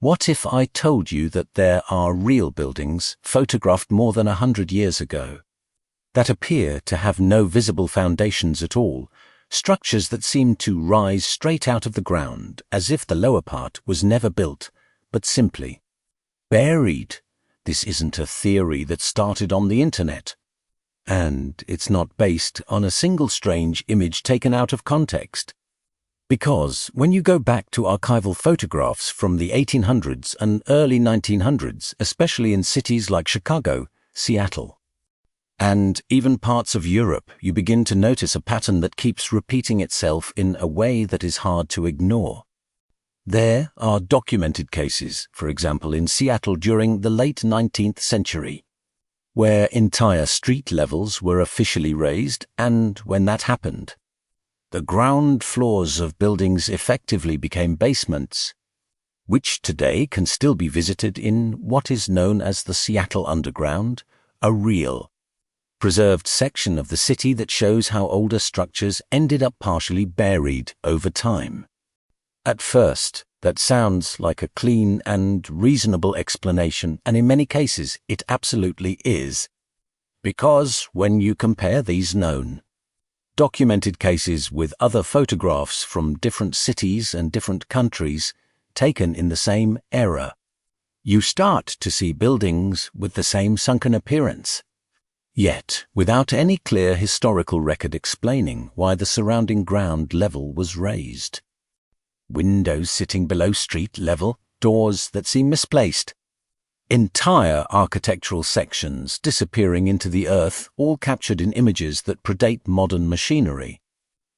What if I told you that there are real buildings, photographed more than 100 years ago, that appear to have no visible foundations at all, structures that seem to rise straight out of the ground as if the lower part was never built, but simply buried? This isn't a theory that started on the internet. And it's not based on a single strange image taken out of context. Because when you go back to archival photographs from the 1800s and early 1900s, especially in cities like Chicago, Seattle, and even parts of Europe, you begin to notice a pattern that keeps repeating itself in a way that is hard to ignore. There are documented cases, for example in Seattle during the late 19th century, where entire street levels were officially raised, and when that happened, the ground floors of buildings effectively became basements, which today can still be visited in what is known as the Seattle Underground, a real, preserved section of the city that shows how older structures ended up partially buried over time. At first, that sounds like a clean and reasonable explanation, and in many cases it absolutely is. Because when you compare these known, documented cases with other photographs from different cities and different countries taken in the same era, you start to see buildings with the same sunken appearance, yet without any clear historical record explaining why the surrounding ground level was raised. Windows sitting below street level, doors that seem misplaced, entire architectural sections disappearing into the earth, all captured in images that predate modern machinery,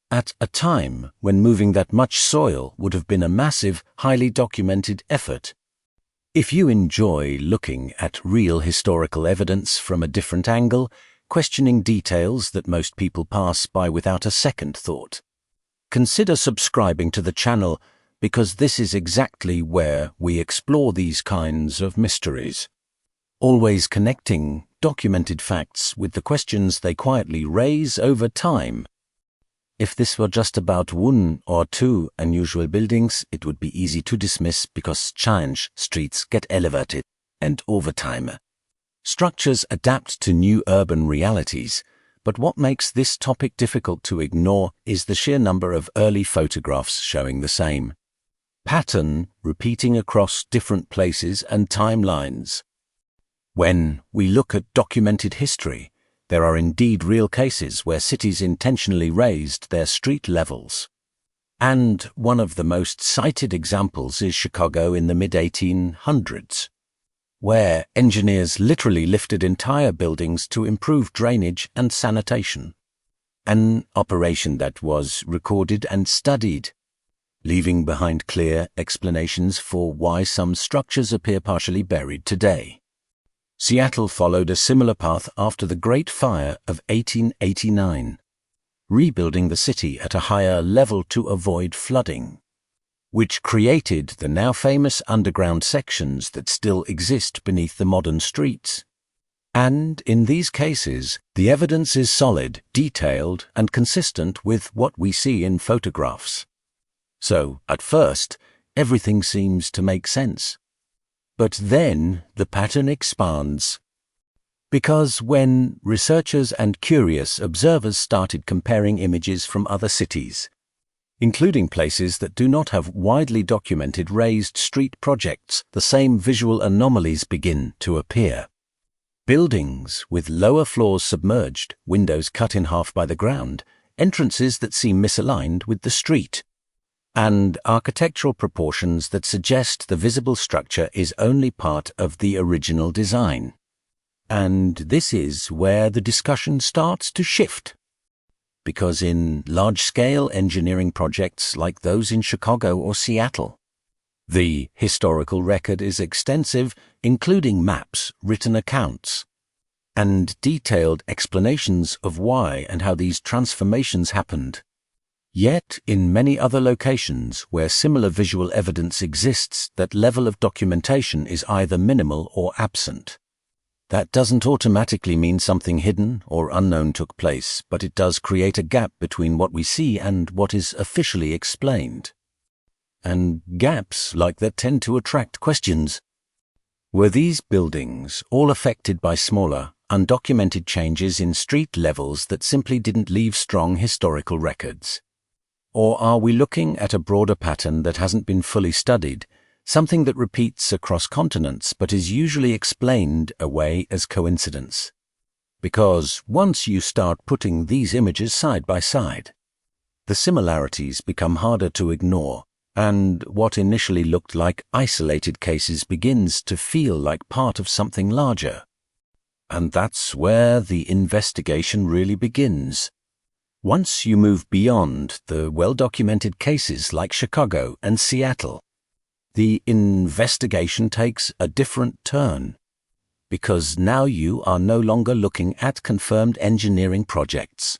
at a time when moving that much soil would have been a massive, highly documented effort. If you enjoy looking at real historical evidence from a different angle, questioning details that most people pass by without a second thought, consider subscribing to the channel, because this is exactly where we explore these kinds of mysteries, always connecting documented facts with the questions they quietly raise over time. If this were just about one or two unusual buildings, it would be easy to dismiss because change, streets get elevated, and over time, structures adapt to new urban realities. But what makes this topic difficult to ignore is the sheer number of early photographs showing the same pattern repeating across different places and timelines. When we look at documented history, there are indeed real cases where cities intentionally raised their street levels. And one of the most cited examples is Chicago in the mid-1800s, where engineers literally lifted entire buildings to improve drainage and sanitation, an operation that was recorded and studied, leaving behind clear explanations for why some structures appear partially buried today. Seattle followed a similar path after the Great Fire of 1889, rebuilding the city at a higher level to avoid flooding, which created the now famous underground sections that still exist beneath the modern streets. And in these cases, the evidence is solid, detailed, and consistent with what we see in photographs. So, at first, everything seems to make sense. But then the pattern expands. Because when researchers and curious observers started comparing images from other cities, including places that do not have widely documented raised street projects, the same visual anomalies begin to appear. Buildings with lower floors submerged, windows cut in half by the ground, entrances that seem misaligned with the street, and architectural proportions that suggest the visible structure is only part of the original design. And this is where the discussion starts to shift. Because in large-scale engineering projects like those in Chicago or Seattle, the historical record is extensive, including maps, written accounts, and detailed explanations of why and how these transformations happened. Yet, in many other locations where similar visual evidence exists, that level of documentation is either minimal or absent. That doesn't automatically mean something hidden or unknown took place, but it does create a gap between what we see and what is officially explained. and gaps like that tend to attract questions. Were these buildings all affected by smaller, undocumented changes in street levels that simply didn't leave strong historical records? Or are we looking at a broader pattern that hasn't been fully studied, something that repeats across continents but is usually explained away as coincidence? Because once you start putting these images side by side, the similarities become harder to ignore, and what initially looked like isolated cases begins to feel like part of something larger. And that's where the investigation really begins. Once you move beyond the well-documented cases like Chicago and Seattle, the investigation takes a different turn, because now you are no longer looking at confirmed engineering projects,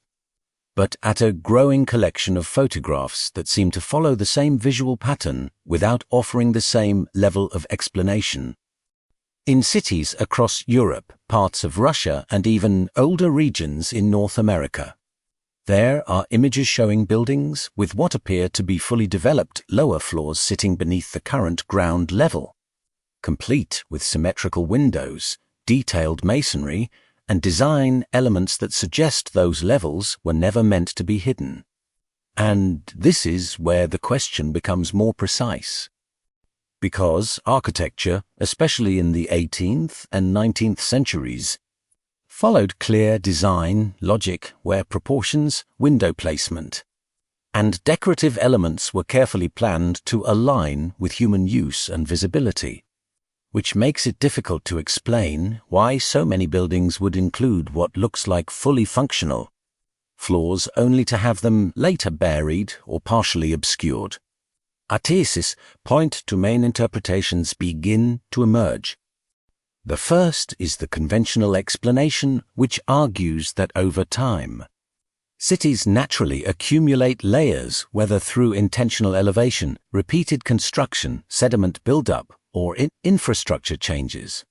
but at a growing collection of photographs that seem to follow the same visual pattern without offering the same level of explanation. In cities across Europe, parts of Russia, and even older regions in North America, there are images showing buildings with what appear to be fully developed lower floors sitting beneath the current ground level, complete with symmetrical windows, detailed masonry, and design elements that suggest those levels were never meant to be hidden. And this is where the question becomes more precise. Because architecture, especially in the 18th and 19th centuries, followed clear design logic where proportions, window placement, and decorative elements were carefully planned to align with human use and visibility, which makes it difficult to explain why so many buildings would include what looks like fully functional floors only to have them later buried or partially obscured. Theses point to main interpretations begin to emerge. The first is the conventional explanation, which argues that over time, cities naturally accumulate layers, whether through intentional elevation, repeated construction, sediment buildup, or infrastructure changes,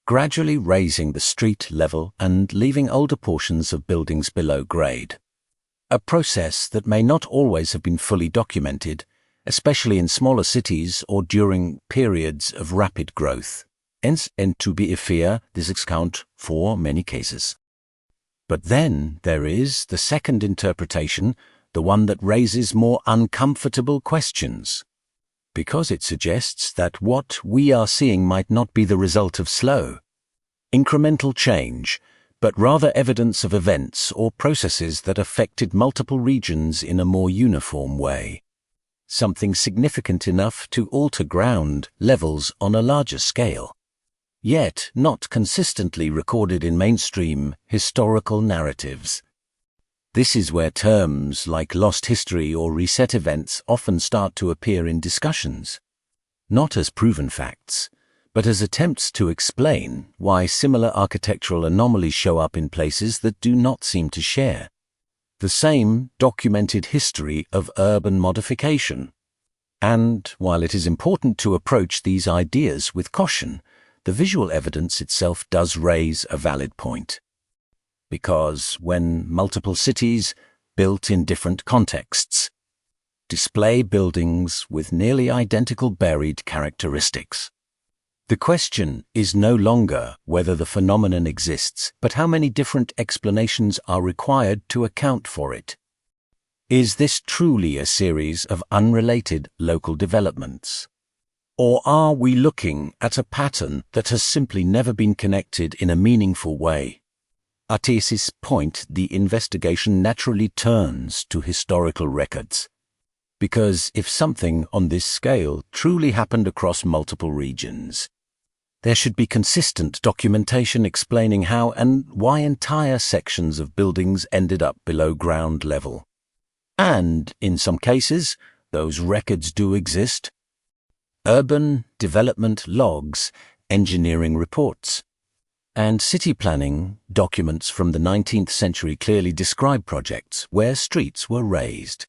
gradually raising the street level and leaving older portions of buildings below grade. A process that may not always have been fully documented, especially in smaller cities or during periods of rapid growth. Hence, and to be fair, this accounts for many cases. But then there is the second interpretation, the one that raises more uncomfortable questions, because it suggests that what we are seeing might not be the result of slow, incremental change, but rather evidence of events or processes that affected multiple regions in a more uniform way. Something significant enough to alter ground levels on a larger scale, yet not consistently recorded in mainstream historical narratives. This is where terms like lost history or reset events often start to appear in discussions, not as proven facts, but as attempts to explain why similar architectural anomalies show up in places that do not seem to share the same documented history of urban modification. And while it is important to approach these ideas with caution, the visual evidence itself does raise a valid point. Because when multiple cities, built in different contexts, display buildings with nearly identical buried characteristics, the question is no longer whether the phenomenon exists, but how many different explanations are required to account for it. Is this truly a series of unrelated local developments? Or are we looking at a pattern that has simply never been connected in a meaningful way? Our thesis point the investigation naturally turns to historical records. Because if something on this scale truly happened across multiple regions, there should be consistent documentation explaining how and why entire sections of buildings ended up below ground level. And, in some cases, those records do exist. Urban development logs, engineering reports, and city planning documents from the 19th century clearly describe projects where streets were raised,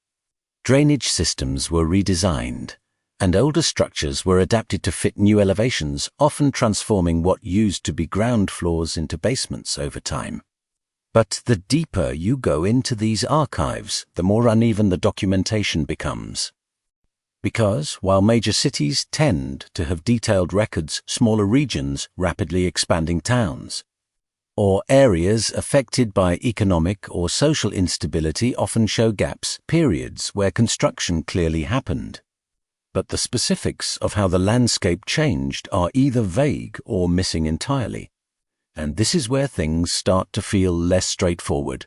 drainage systems were redesigned, and older structures were adapted to fit new elevations, often transforming what used to be ground floors into basements over time. But the deeper you go into these archives, the more uneven the documentation becomes. Because while major cities tend to have detailed records, smaller regions, rapidly expanding towns, or areas affected by economic or social instability often show gaps, periods where construction clearly happened. But the specifics of how the landscape changed are either vague or missing entirely. And this is where things start to feel less straightforward.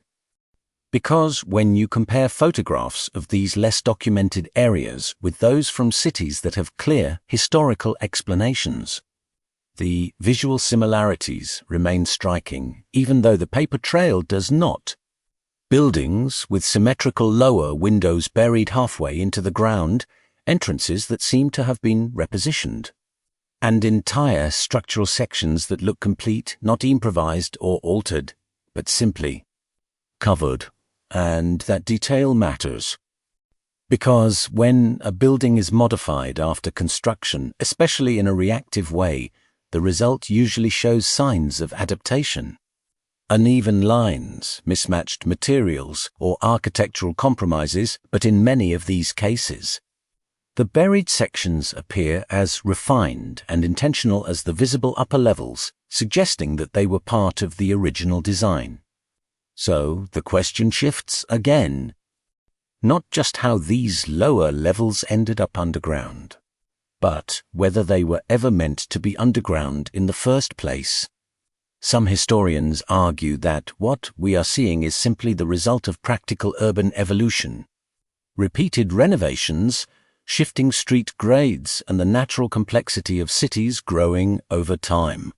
Because when you compare photographs of these less documented areas with those from cities that have clear historical explanations, the visual similarities remain striking, even though the paper trail does not. Buildings with symmetrical lower windows buried halfway into the ground, entrances that seem to have been repositioned, and entire structural sections that look complete, not improvised or altered, but simply covered. And that detail matters. Because when a building is modified after construction, especially in a reactive way, the result usually shows signs of adaptation. Uneven lines, mismatched materials, or architectural compromises, but in many of these cases, the buried sections appear as refined and intentional as the visible upper levels, suggesting that they were part of the original design. So the question shifts again. Not just how these lower levels ended up underground, but whether they were ever meant to be underground in the first place. Some historians argue that what we are seeing is simply the result of practical urban evolution. Repeated renovations, shifting street grades, and the natural complexity of cities growing over time.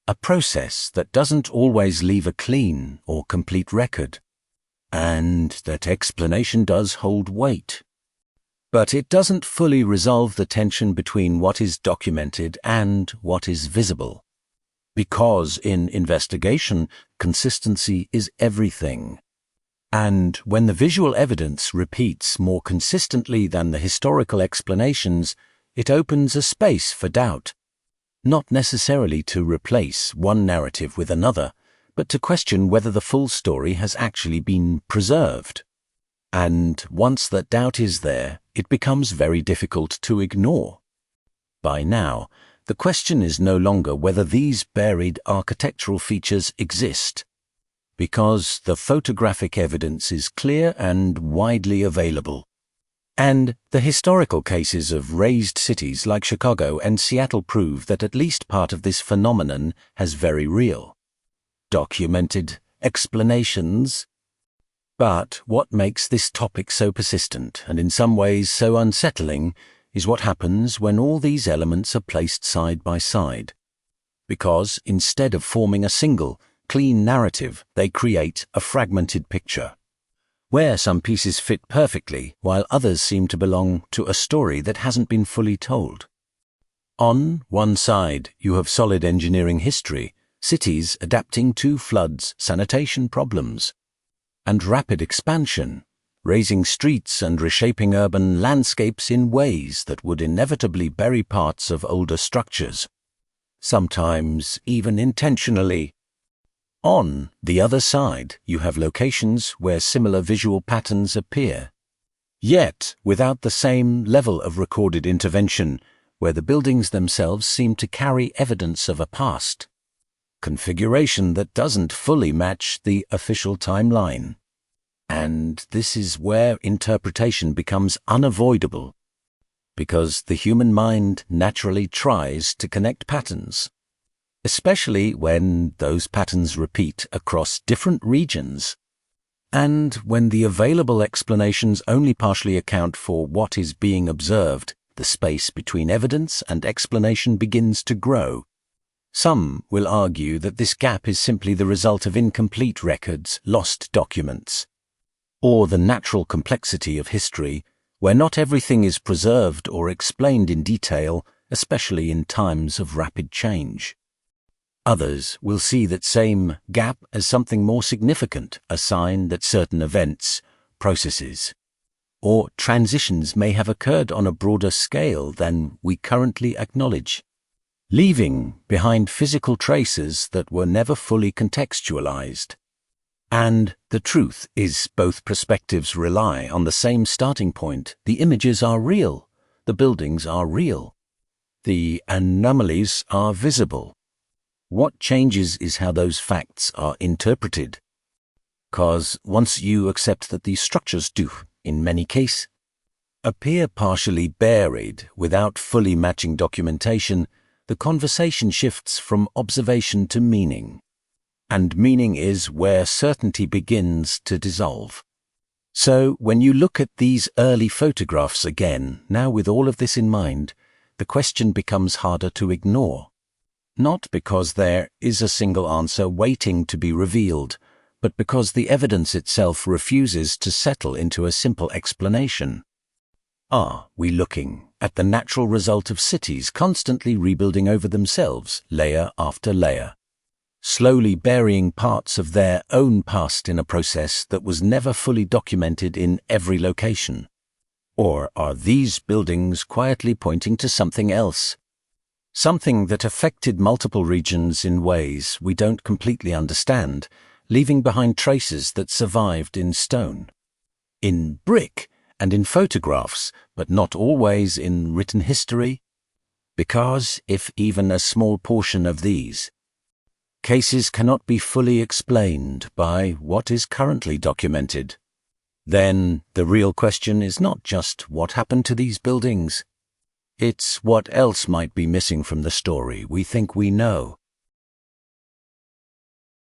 A process that doesn't always leave a clean or complete record. And that explanation does hold weight. But it doesn't fully resolve the tension between what is documented and what is visible. Because in investigation, consistency is everything. And when the visual evidence repeats more consistently than the historical explanations, it opens a space for doubt. Not necessarily to replace one narrative with another, but to question whether the full story has actually been preserved. And once that doubt is there, it becomes very difficult to ignore. By now, the question is no longer whether these buried architectural features exist, because the photographic evidence is clear and widely available. And the historical cases of razed cities like Chicago and Seattle prove that at least part of this phenomenon has very real, documented explanations. But what makes this topic so persistent and in some ways so unsettling is what happens when all these elements are placed side by side. Because instead of forming a single, clean narrative, they create a fragmented picture, where some pieces fit perfectly while others seem to belong to a story that hasn't been fully told. On one side, you have solid engineering history, cities adapting to floods, sanitation problems, and rapid expansion, raising streets and reshaping urban landscapes in ways that would inevitably bury parts of older structures, sometimes even intentionally. On the other side, you have locations where similar visual patterns appear, yet without the same level of recorded intervention, where the buildings themselves seem to carry evidence of a past configuration that doesn't fully match the official timeline. And this is where interpretation becomes unavoidable, because the human mind naturally tries to connect patterns, especially when those patterns repeat across different regions, and when the available explanations only partially account for what is being observed. The space between evidence and explanation begins to grow. Some will argue that this gap is simply the result of incomplete records, lost documents, or the natural complexity of history, where not everything is preserved or explained in detail, especially in times of rapid change. Others will see that same gap as something more significant, a sign that certain events, processes, or transitions may have occurred on a broader scale than we currently acknowledge, leaving behind physical traces that were never fully contextualized. And the truth is both perspectives rely on the same starting point. The images are real, the buildings are real. The anomalies are visible. What changes is how those facts are interpreted. 'Cause once you accept that these structures do, in many cases, appear partially buried without fully matching documentation, the conversation shifts from observation to meaning. And meaning is where certainty begins to dissolve. So when you look at these early photographs again, now with all of this in mind, the question becomes harder to ignore. Not because there is a single answer waiting to be revealed, but because the evidence itself refuses to settle into a simple explanation. Are we looking at the natural result of cities constantly rebuilding over themselves, layer after layer, slowly burying parts of their own past in a process that was never fully documented in every location? Or are these buildings quietly pointing to something else? Something that affected multiple regions in ways we don't completely understand, leaving behind traces that survived in stone, in brick, and in photographs, but not always in written history? Because if even a small portion of these cases cannot be fully explained by what is currently documented, then the real question is not just what happened to these buildings. It's what else might be missing from the story we think we know.